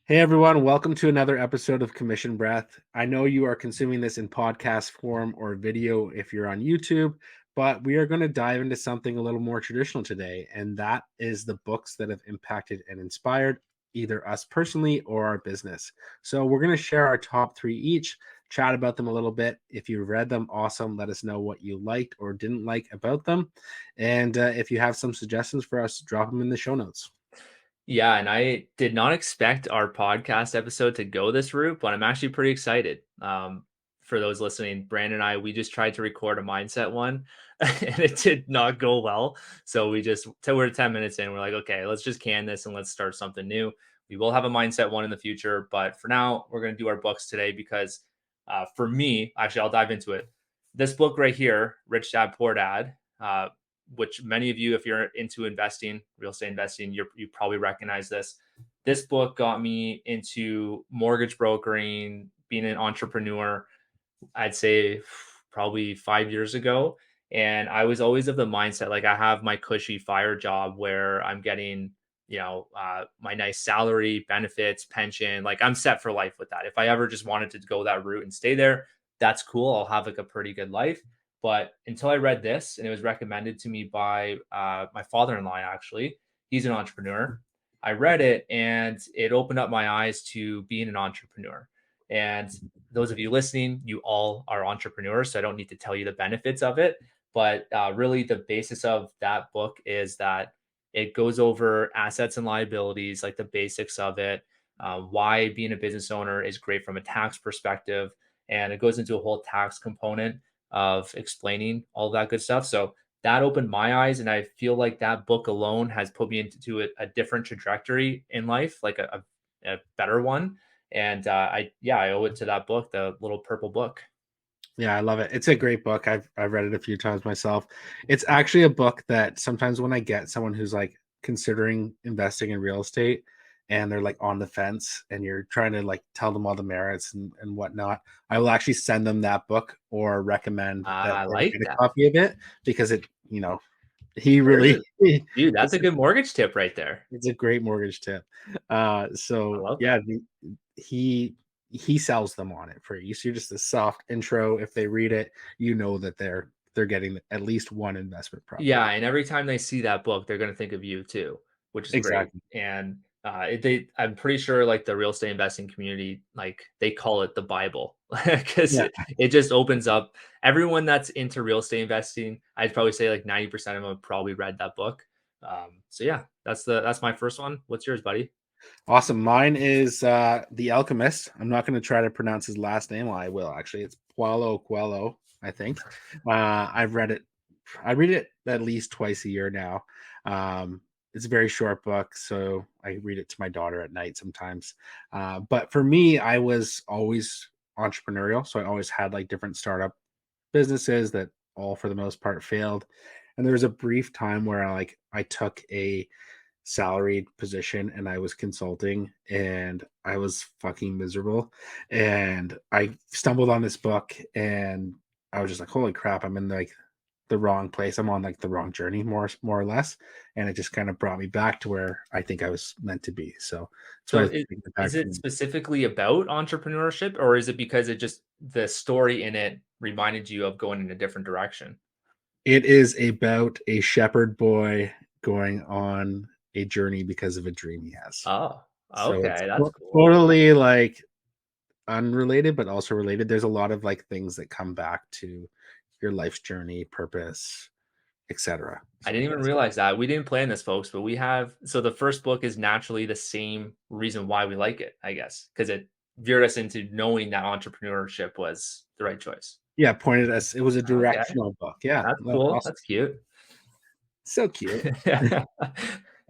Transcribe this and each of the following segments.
Hey everyone, welcome to another episode of Commission Breath. I know you are consuming this in podcast form or video if you're on YouTube, but we are going to dive into something a little more traditional today, and that is the books that have impacted and inspired either us personally or our business. So we're going to share our top three each, chat about them a little bit. If you read them, awesome. Let us know what you liked or didn't like about them. And if you have some suggestions for us, drop them in the show notes. Yeah, and I did not expect our podcast episode to go this route, but I'm actually pretty excited. For those listening, Brandon and I, we just tried to record a mindset one and it did not go well. So we're 10 minutes in. We're like, okay, let's just can this and let's start something new. We will have a mindset one in the future, but for now, we're going to do our books today because for me, actually, I'll dive into it. This book right here, Rich Dad Poor Dad, which many of you, if you're into investing, real estate investing, you probably recognize this. This book got me into mortgage brokering, being an entrepreneur, I'd say probably 5 years ago. And I was always of the mindset, like I have my cushy fire job where I'm getting, my nice salary, benefits, pension. Like I'm set for life with that. If I ever just wanted to go that route and stay there, that's cool. I'll have like a pretty good life. But until I read this, and it was recommended to me by my father-in-law, actually, he's an entrepreneur. I read it and it opened up my eyes to being an entrepreneur. And those of you listening, you all are entrepreneurs, so I don't need to tell you the benefits of it. But really, the basis of that book is that it goes over assets and liabilities, like the basics of it, why being a business owner is great from a tax perspective. And it goes into a whole tax component of explaining all that good stuff. So that opened my eyes. And I feel like that book alone has put me into a different trajectory in life, like a better one. And I owe it to that book, the little purple book. Yeah, I love it. It's a great book. I've read it a few times myself. It's actually a book that sometimes when I get someone who's like considering investing in real estate and they're like on the fence and you're trying to like tell them all the merits and whatnot, I will actually send them that book or recommend that I they like get a that. copy of it because he There's really a dude. That's a it's good mortgage tip right there. it's a great mortgage tip. I So love yeah, that. he he sells them on it for you. So you're just a soft intro. If they read it, you know that they're getting at least one investment Yeah, property. and every time they see that book, they're gonna think of you too, which is great. Exactly. And I'm pretty sure like the real estate investing community, like they call it the Bible because Yeah. it just opens up everyone that's into real estate investing. I'd probably say like 90% of them have probably read that book. So yeah, that's my first one. What's yours, buddy? Awesome. Mine is The Alchemist. I'm not going to try to pronounce his last name. Well, I will actually. It's Paulo Coelho, I think. I've read it. I read it at least twice a year now. It's a very short book, so I read it to my daughter at night sometimes. But for me, I was always entrepreneurial, so I always had like different startup businesses that all for the most part failed. And there was a brief time where I took a salaried position and I was consulting and I was fucking miserable. And I stumbled on this book and I was just like, holy crap, I'm in like the wrong place. I'm on like the wrong journey, more or less. And it just kind of brought me back to where I think I was meant to be. So that's So what I think the back is it from. specifically about entrepreneurship, or is it because it just the story in it reminded you of going in a different direction? It is about a shepherd boy going on a journey because of a dream he has. Oh, So it's okay, that's cool. totally like unrelated, but also related. There's a lot of like things that come back to your life's journey, purpose, etc. I So didn't even yes, realize that. We didn't plan this, folks, but we have so the first book is naturally the same reason why we like it, I guess, because it veered us into knowing that entrepreneurship was the right choice. yeah, pointed us. It was a Okay, directional book. Yeah, that's no, cool. awesome, That's cute. so cute.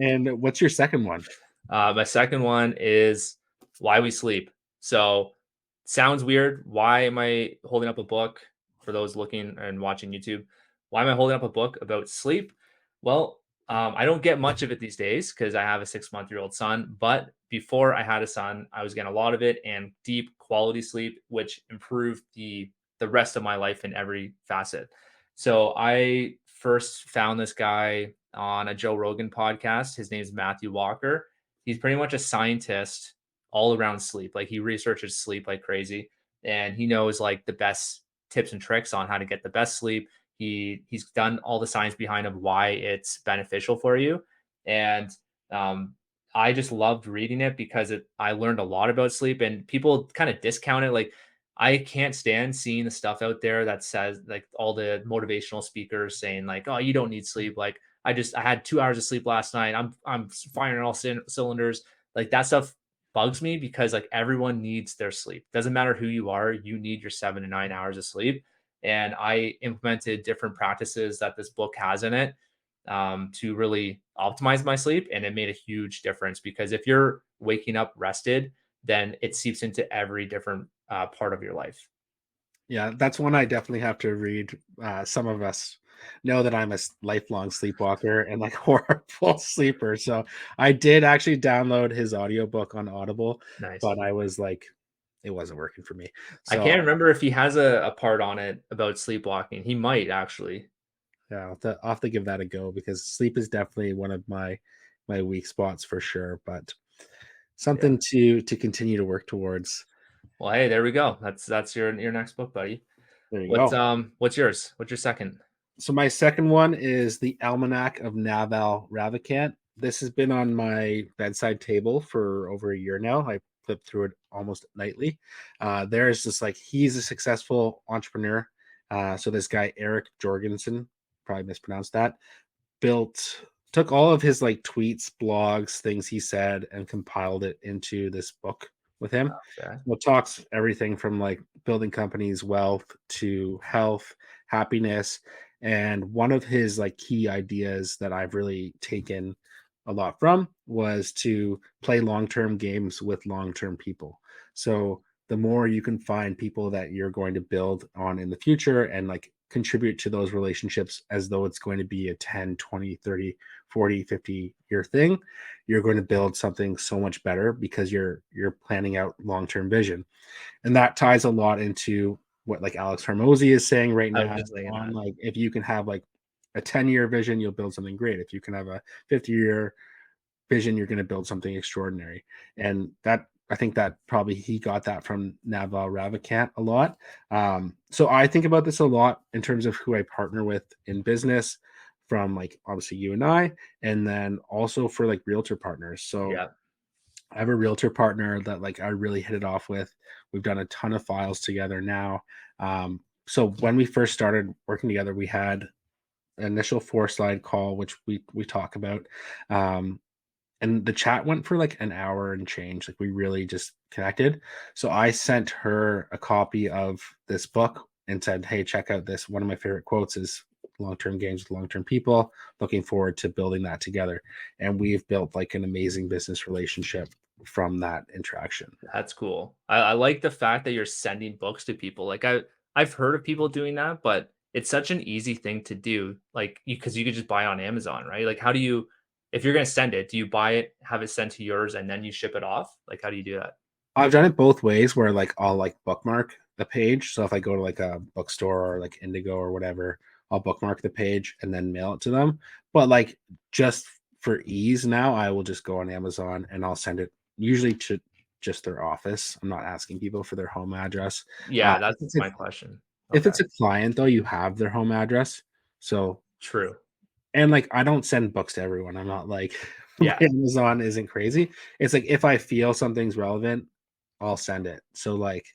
And what's your second one? My second one is why we sleep. So, sounds weird. Why am I holding up a book for those looking and watching YouTube? Why am I holding up a book about sleep? Well, I don't get much of it these days because I have a 6-month-old son. But before I had a son, I was getting a lot of it and deep quality sleep, which improved the rest of my life in every facet. So I first found this guy on a Joe Rogan podcast. His name is Matthew Walker. He's pretty much a scientist all around sleep. Like he researches sleep like crazy, and he knows like the best tips and tricks on how to get the best sleep. He's done all the science behind of why it's beneficial for you, and um, I just loved reading it because I learned a lot about sleep, and people kind of discount it. Like I can't stand seeing the stuff out there that says like all the motivational speakers saying like, "Oh, you don't need sleep." Like I had 2 hours of sleep last night. I'm firing all cylinders. Like that stuff bugs me because like everyone needs their sleep. Doesn't matter who you are, you need your 7 to 9 hours of sleep. And I implemented different practices that this book has in it to really optimize my sleep, and it made a huge difference because if you're waking up rested, then it seeps into every different part of your life. Yeah, that's one I definitely have to read. Some of us know that I'm a lifelong sleepwalker and like horrible sleeper. So I did actually download his audiobook on Audible, Nice. but I was like, it wasn't working for me. I So can't remember if he has a part on it about sleepwalking. He might actually. yeah, I'll have to give that a go because sleep is definitely one of my weak spots for sure. But Yeah. something to continue to work towards. Well, hey, there we go. That's your next book, buddy. There you go. What's yours? What's your second? So my second one is the Almanack of Naval Ravikant. This has been on my bedside table for over a year now. I flip through it almost nightly. There's just like he's a successful entrepreneur. So this guy Eric Jorgensen, probably mispronounced that, built took all of his like tweets, blogs, things he said, and compiled it into this book with him. Okay. It talks everything from like building companies, wealth to health, happiness. And one of his like key ideas that I've really taken a lot from was to play long-term games with long-term people. So the more you can find people that you're going to build on in the future and like contribute to those relationships as though it's going to be a 10, 20, 30, 40, 50-year thing, you're going to build something so much better because you're planning out long-term vision. And that ties a lot into what like Alex Hormozy is saying right I was now just thinking on that. like if you can have like a 10-year vision, you'll build something great. If you can have a 50-year vision, you're going to build something extraordinary. And that I think that probably he got that from Naval Ravikant a lot. So I think about this a lot in terms of who I partner with in business, from like obviously you and I, and then also for like realtor partners. So Yeah. I have a realtor partner that like I really hit it off with. We've done a ton of files together now. So when we first started working together, we had an initial 4 slide call, which we talk about. Um, and the chat went for like an hour and change. Like we really just connected. So I sent her a copy of this book and said, "Hey, check out this. One of my favorite quotes is long-term games with long-term people. Looking forward to building that together." And we've built like an amazing business relationship from that interaction. That's cool. I like the fact that you're sending books to people. Like I've heard of people doing that, but it's such an easy thing to do. Like you because you could just buy it on Amazon, right? Like how do you if you're gonna send it, do you buy it, have it sent to yours, and then you ship it off? Like how do you do that? I've done it both ways where like I'll like bookmark the page. So if I go to like a bookstore or like Indigo or whatever, I'll bookmark the page and then mail it to them. But like just for ease now, I will just go on Amazon and I'll send it usually to just their office. I'm not asking people for their home address. Yeah, If that's it's my question. if Okay. it's a client though, you have their home address. So True. and like I don't send books to everyone. I'm not like my Yeah. Amazon isn't crazy. It's like if I feel something's relevant, I'll send it. So like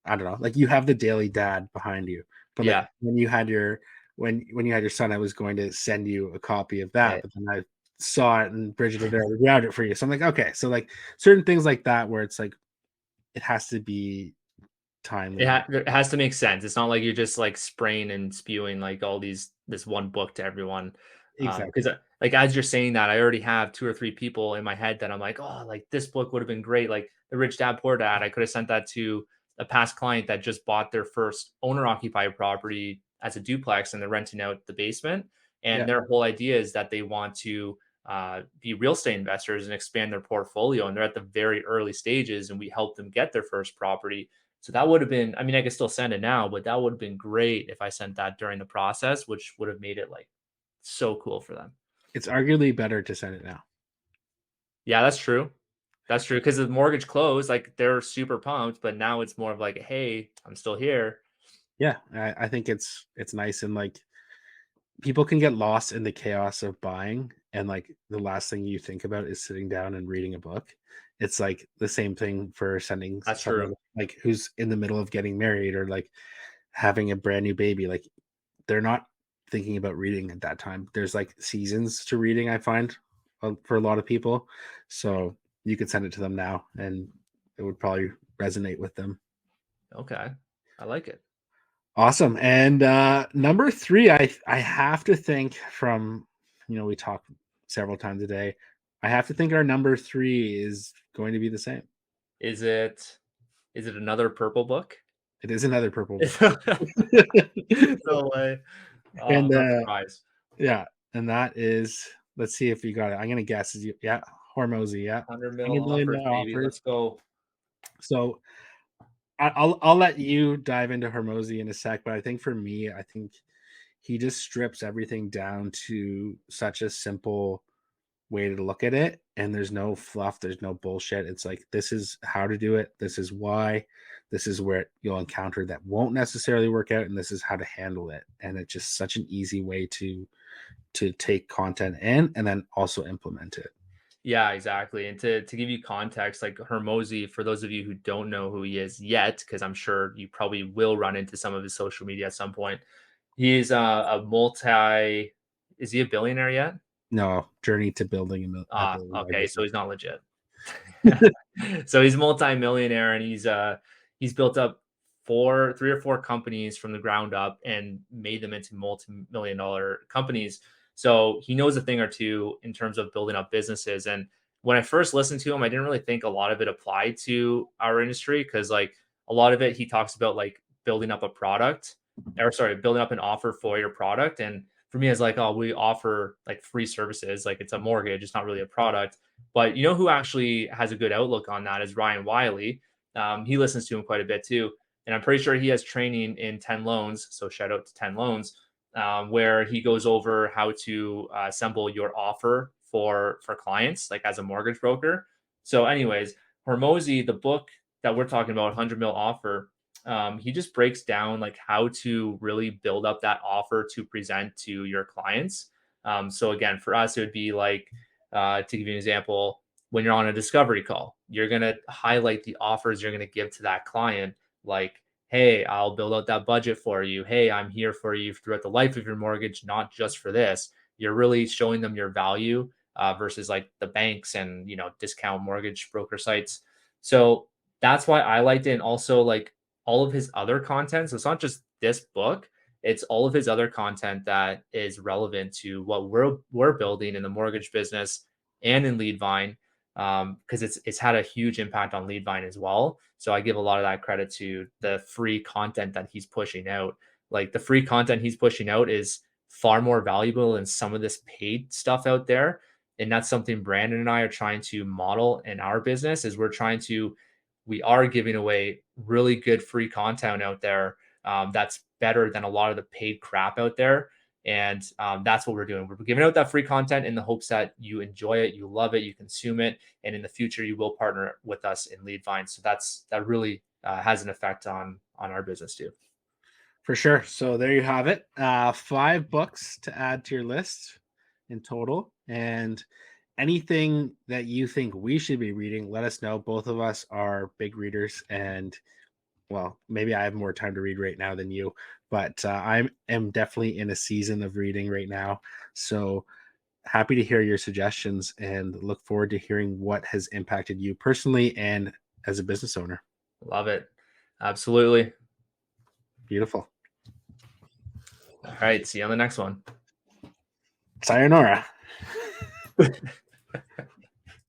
I don't know, like you have the daily dad behind you, but like Yeah. when you had your when you had your son, I was going to send you a copy of Hey, that, but then I saw it and Bridget had already grabbed it for you. So I'm like, okay, so like certain things like that where it's like it has to be timely. it has to make sense. It's not like you're just like spraying and spewing like all these this one book to everyone. Because Exactly. like as you're saying that, I already have 2 or 3 people in my head that I'm like, oh, like this book would have been great. Like the Rich Dad Poor Dad, I could have sent that to a past client that just bought their first owner occupied property as a duplex and they're renting out the basement. And Yeah. their whole idea is that they want to be real estate investors and expand their portfolio. And they're at the very early stages, and we help them get their first property. So that would have been, I mean, I could still send it now, but that would have been great if I sent that during the process, which would have made it like so cool for them. It's arguably better to send it now. Yeah, that's true. That's true, because the mortgage closed, like, they're super pumped, but now it's more of like, "Hey, I'm still here." Yeah, I think it's nice, and like people can get lost in the chaos of buying, and like the last thing you think about is sitting down and reading a book. It's like the same thing for sending That's true. someone like who's in the middle of getting married or like having a brand new baby. Like they're not thinking about reading at that time. There's like seasons to reading, I find, for a lot of people. So you could send it to them now, and it would probably resonate with them. Okay. I like it. Awesome. And number three, I have to think from we talked several times a day. I have to think our number three is going to be the same. Is it another purple book? It is another purple book. No way. And I'm surprised. yeah, and that is, let's see if you got it. I'm gonna guess is you, yeah, Hormozy, yeah. 100 mil $100 million offers, baby. offers. Let's go. So I'll let you dive into Hormozy in a sec, but I think for me, I think he just strips everything down to such a simple way to look at it, and there's no fluff, there's no bullshit. It's like, this is how to do it, this is why, this is where you'll encounter that won't necessarily work out, and this is how to handle it. And it's just such an easy way to take content in and then also implement it. Yeah, exactly. And to give you context, like Hermosi, for those of you who don't know who he is yet, because I'm sure you probably will run into some of his social media at some point. He's a multi. Is he a billionaire yet? No, journey to building a Ah, billion dollar okay, so business. he's not legit. So he's multi-millionaire, and he's built up 3 or 4 companies from the ground up and made them into multi-million dollar companies. So he knows a thing or two in terms of building up businesses. And when I first listened to him, I didn't really think a lot of it applied to our industry, because like a lot of it he talks about like building up a product, or sorry, building up an offer for your product. And for me, it's like, oh, we offer like free services, like it's a mortgage, it's not really a product. But you know who actually has a good outlook on that is Ryan Wiley. He listens to him quite a bit too, and I'm pretty sure he has training in 10 loans. So shout out to 10 loans, where he goes over how to assemble your offer for clients, like as a mortgage broker. So, anyways, Hormozy, the book that we're talking about, 100 mil offer, he just breaks down like how to really build up that offer to present to your clients. So again, for us, it would be like, to give you an example, when you're on a discovery call, you're going to highlight the offers you're going to give to that client. Like, hey, I'll build out that budget for you. Hey, I'm here for you throughout the life of your mortgage, not just for this. You're really showing them your value, versus like the banks and, discount mortgage broker sites. So that's why I liked it. And also like all of his other content. So it's not just this book, it's all of his other content that is relevant to what we're building in the mortgage business and in Leadvine, because it's had a huge impact on Leadvine as well. So I give a lot of that credit to the free content that he's pushing out. Like the free content he's pushing out is far more valuable than some of this paid stuff out there. And that's something Brandon and I are trying to model in our business. Is we are giving away really good free content out there, that's better than a lot of the paid crap out there. And that's what we're doing. We're giving out that free content in the hopes that you enjoy it, you love it, you consume it, and in the future you will partner with us in Leadvine. So that really has an effect on our business too. For sure. So there you have it. 5 books to add to your list in total. And anything that you think we should be reading, let us know. Both of us are big readers, and well, maybe I have more time to read right now than you, but I am definitely in a season of reading right now. So happy to hear your suggestions and look forward to hearing what has impacted you personally and as a business owner. Love it. Absolutely. Beautiful. All right. See you on the next one. Sayonara.